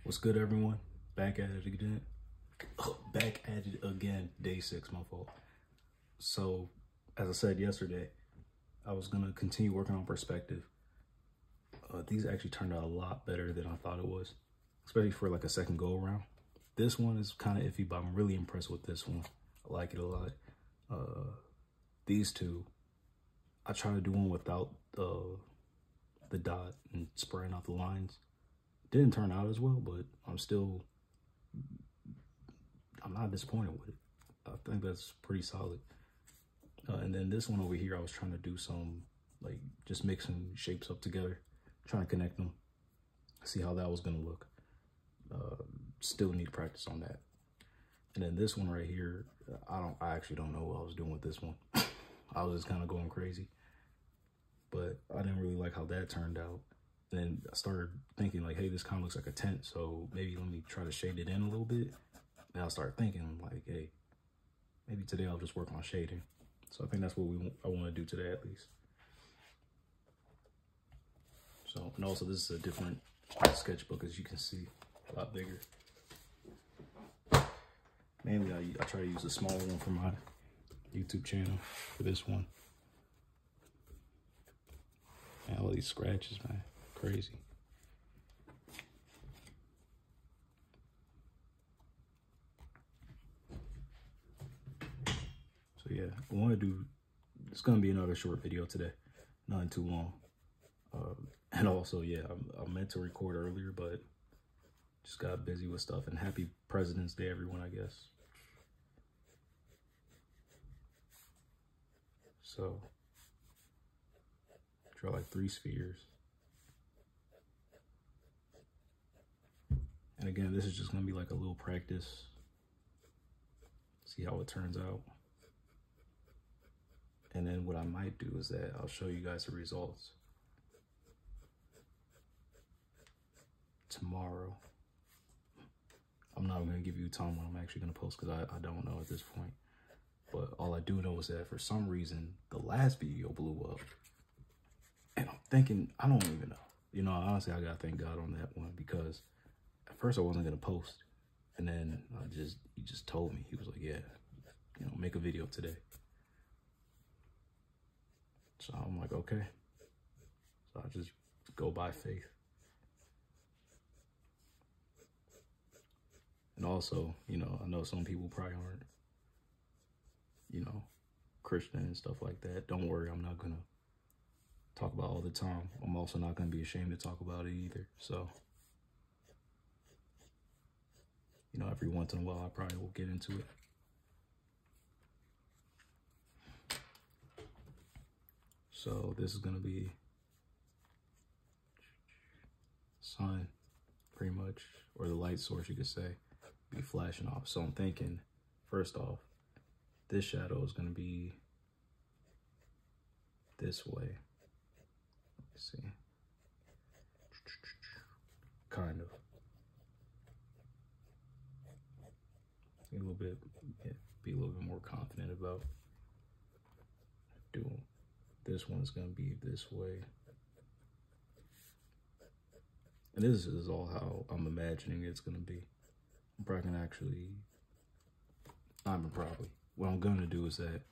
What's good, everyone? Back at it again. Back at it again. Day 6, my fault. So, as I said yesterday, I was gonna continue working on perspective. These actually turned out a lot better than I thought it was, especially for like a second go around. This one is kind of iffy, but I'm really impressed with this one. I like it a lot. These two, I try to do one without the dot and spraying out the lines. Didn't turn out as well, but I'm not disappointed with it. I think that's pretty solid. And then this one over here, I was trying to do some, like, just mixing shapes up together, trying to connect them, see how that was gonna look. Still need practice on that. And then this one right here, I actually don't know what I was doing with this one. I was just kind of going crazy, but I didn't really like how that turned out. And then I started thinking like, hey, this kind of looks like a tent, so maybe let me try to shade it in a little bit. And I started thinking like, hey, maybe today I'll just work on shading. So I think that's what I want to do today at least. So, and also this is a different sketchbook, as you can see, a lot bigger. Mainly I try to use a smaller one for my YouTube channel for this one. Man, all these scratches, man, crazy. So yeah, I want to do, it's going to be another short video today, nothing too long. And also, yeah, I meant to record earlier, but just got busy with stuff. And happy President's Day, everyone, I guess. So, draw like 3 spheres. And again, this is just going to be like a little practice. See how it turns out. And then what I might do is that I'll show you guys the results tomorrow. I'm not going to give you a time when I'm actually going to post because I don't know at this point. But all I do know is that for some reason, the last video blew up. And I'm thinking, I don't even know. You know, honestly, I got to thank God on that one, because at first I wasn't going to post. And then he just told me, he was like, yeah, you know, make a video today. So I'm like, okay. So I just go by faith. And also, you know, I know some people probably aren't, you know, Christian and stuff like that. Don't worry, I'm not going to talk about it all the time. I'm also not going to be ashamed to talk about it either. So, you know, every once in a while, I probably will get into it. So this is going to be sun, pretty much, or the light source, you could say, be flashing off. So I'm thinking, first off, this shadow is going to be this way. Let's see. Kind of. A little bit, yeah, be a little bit more confident about doing. This one's going to be this way. And this is all how I'm imagining it's going to be. I'm probably going to actually, what I'm going to do is that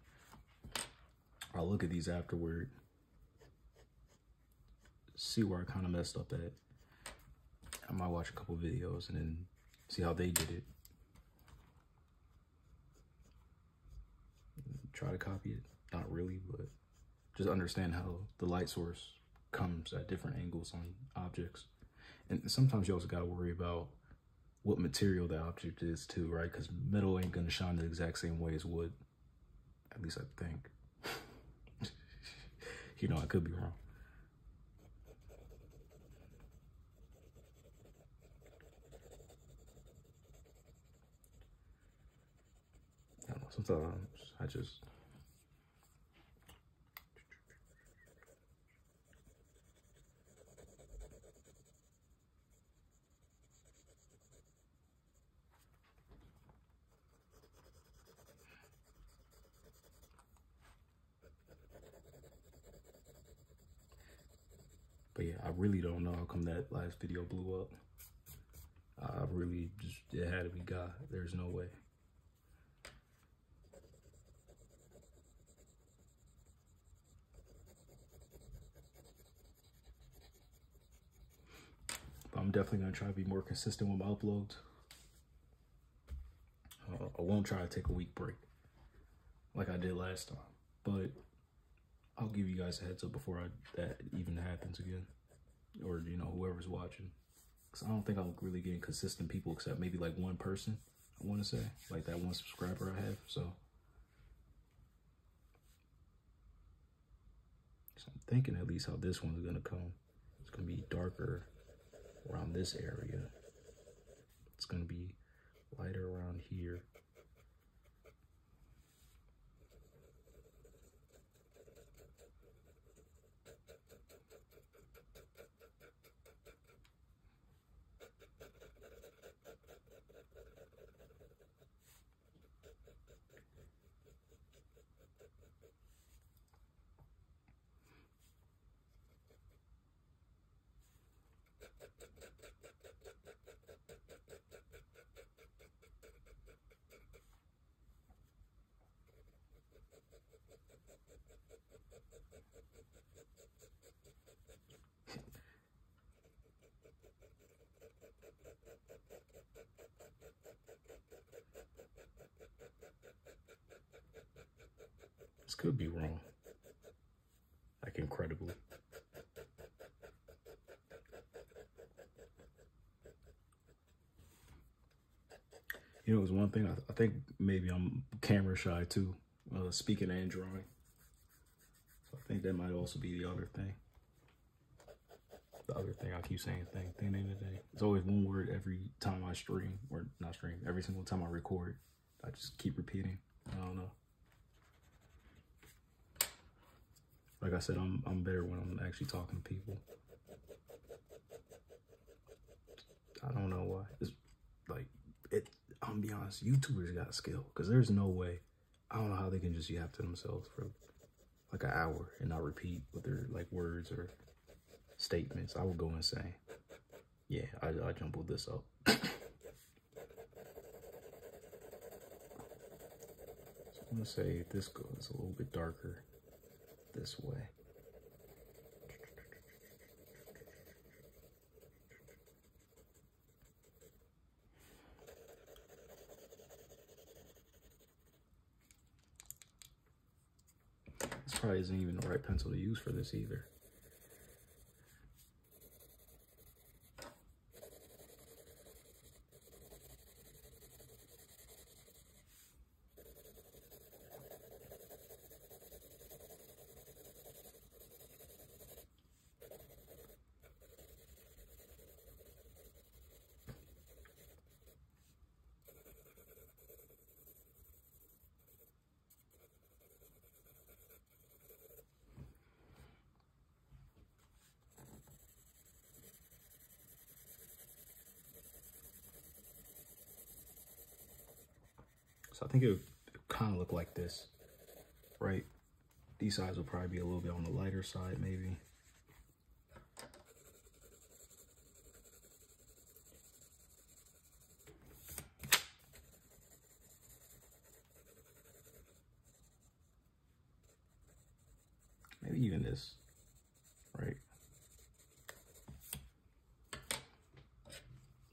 I'll look at these afterward, see where I kind of messed up at. I might watch a couple videos and then see how they did it. Try to copy it. Not really, but just understand how the light source comes at different angles on objects. And sometimes you also got to worry about what material the object is too, right? Because metal ain't going to shine the exact same way as wood. At least I think. You know, I could be wrong. I don't know, sometimes I just... But yeah, I really don't know how come that last video blew up. I really just, it had to be God. There's no way. But I'm definitely gonna try to be more consistent with my uploads. I won't try to take a week break like I did last time, but I'll give you guys a heads up before that even happens again, or you know, whoever's watching. Cause I don't think I'm really getting consistent people except maybe like one person. I want to say like that one subscriber I have. So I'm thinking at least how this one's gonna come. It's gonna be darker around this area. It's gonna be lighter around here. This could be wrong, like incredibly. You know, it was one thing, I think maybe I'm camera shy too, speaking and drawing. So I think that might also be the other thing. The other thing, I keep saying thing, it's always one word every time I stream, or not stream, every single time I record. I just keep repeating. I don't know. Like I said, I'm better when I'm actually talking to people. I don't know why. It's like I'm gonna be honest, YouTubers got skill, because there's no way. I don't know how they can just yap to themselves for like an hour and not repeat with their like words or statements. I would go insane. Yeah, I jumbled this up. So I'm gonna say this goes a little bit darker this way. This probably isn't even the right pencil to use for this either. So I think it would kind of look like this, right? These sides will probably be a little bit on the lighter side, maybe. Maybe even this, right?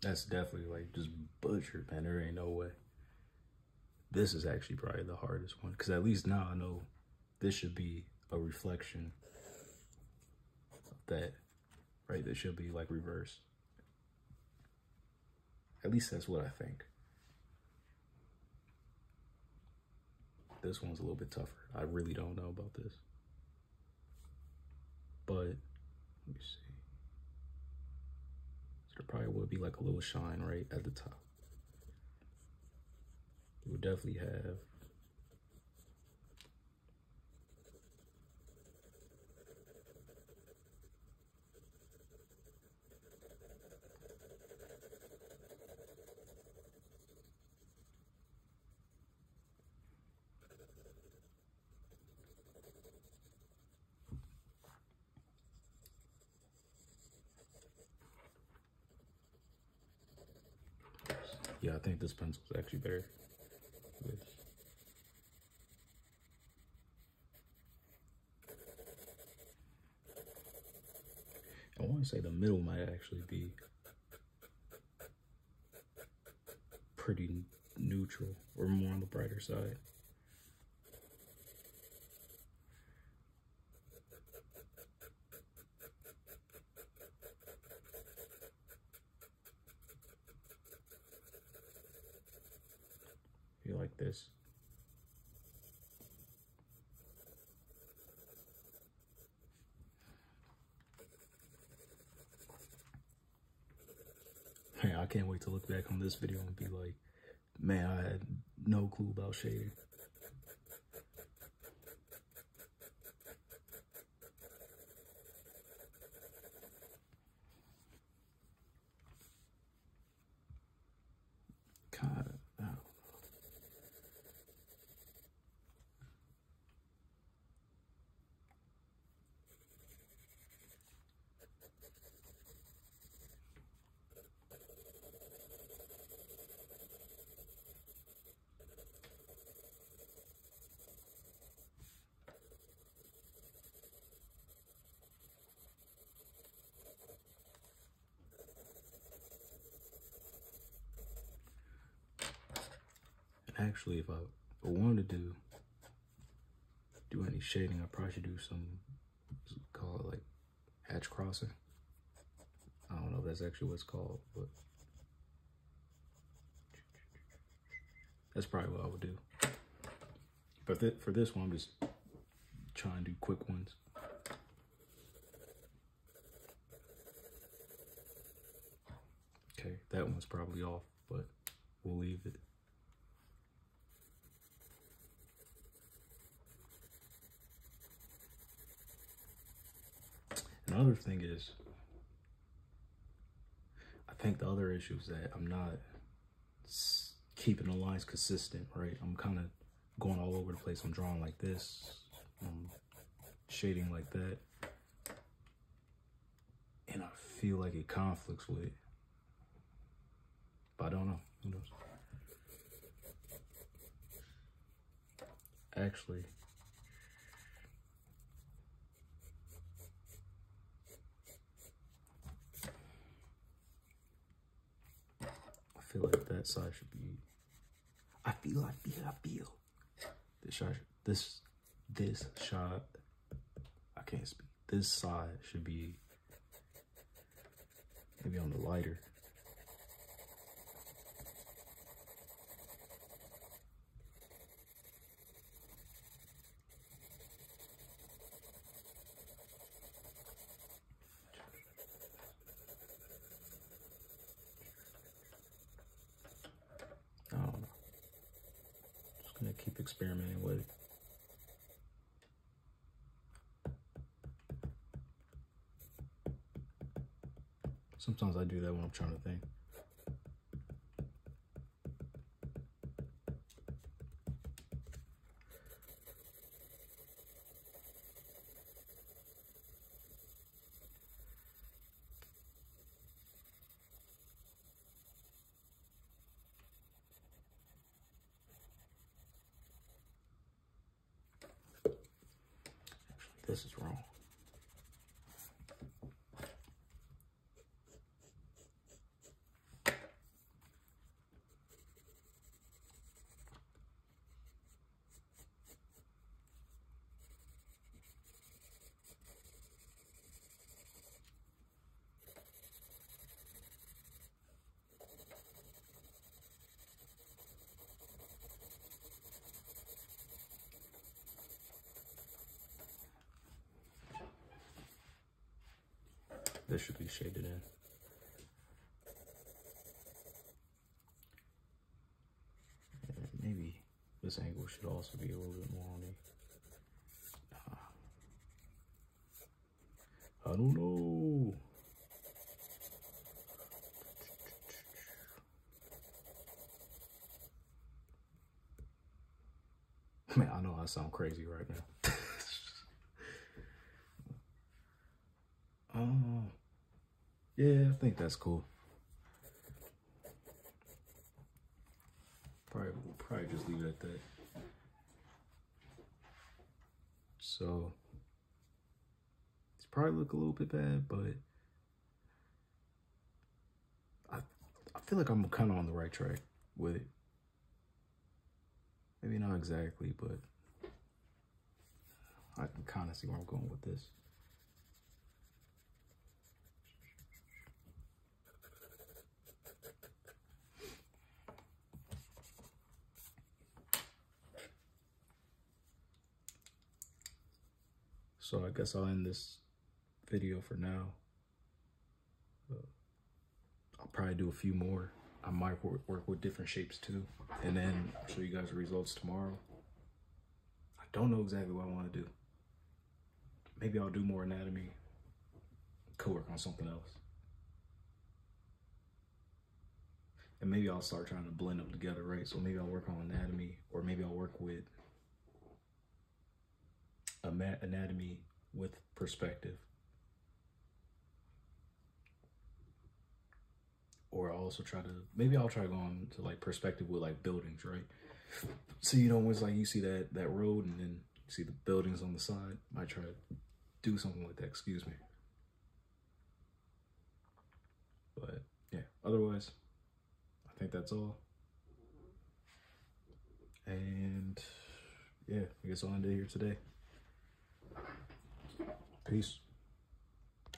That's definitely like just butchered, man. There ain't no way. This is actually probably the hardest one, because at least now I know this should be a reflection of that, right? This should be like reverse. At least that's what I think. This one's a little bit tougher. I really don't know about this. But let me see. So there probably would be like a little shine right at the top. It would definitely have Yeah, I think this pencil is actually better. I want to say the middle might actually be pretty neutral or more on the brighter side. You like this? Hey, I can't wait to look back on this video and be like, man, I had no clue about shading. God, actually, if I wanted to do any shading, I probably should do some, call it like hatch crossing. I don't know if that's actually what it's called, but that's probably what I would do. But for this one, I'm just trying to do quick ones. Okay, that one's probably off, but we'll leave it. Another thing is, I think the other issue is that I'm not keeping the lines consistent, right? I'm kind of going all over the place. I'm drawing like this, shading like that, and I feel like it conflicts with it, but I don't know. Who knows? Actually, I feel like that side should be. I feel. This shot. I can't speak. This side should be maybe on the lighter. I don't know. Just gonna keep experimenting with it. Sometimes I do that when I'm trying to think. This is wrong. This should be shaded in. And maybe this angle should also be a little bit more on the. I don't know. Man, I know I sound crazy right now. Yeah, I think that's cool. probably just leave it at that. So it's probably look a little bit bad, but I feel like I'm kind of on the right track with it. Maybe not exactly, but I can kind of see where I'm going with this. So I guess I'll end this video for now. I'll probably do a few more. I might work with different shapes too. And then I'll show you guys the results tomorrow. I don't know exactly what I want to do. Maybe I'll do more anatomy. Could work on something else. And maybe I'll start trying to blend them together, right? So maybe I'll work on anatomy, or maybe I'll work with anatomy with perspective. Or I'll also try to, maybe I'll try going to like perspective with like buildings, right? So, you know, it's like you see that road and then you see the buildings on the side. Might try to do something like that, excuse me. But yeah, otherwise, I think that's all. And yeah, I guess I'll end it here today. Peace.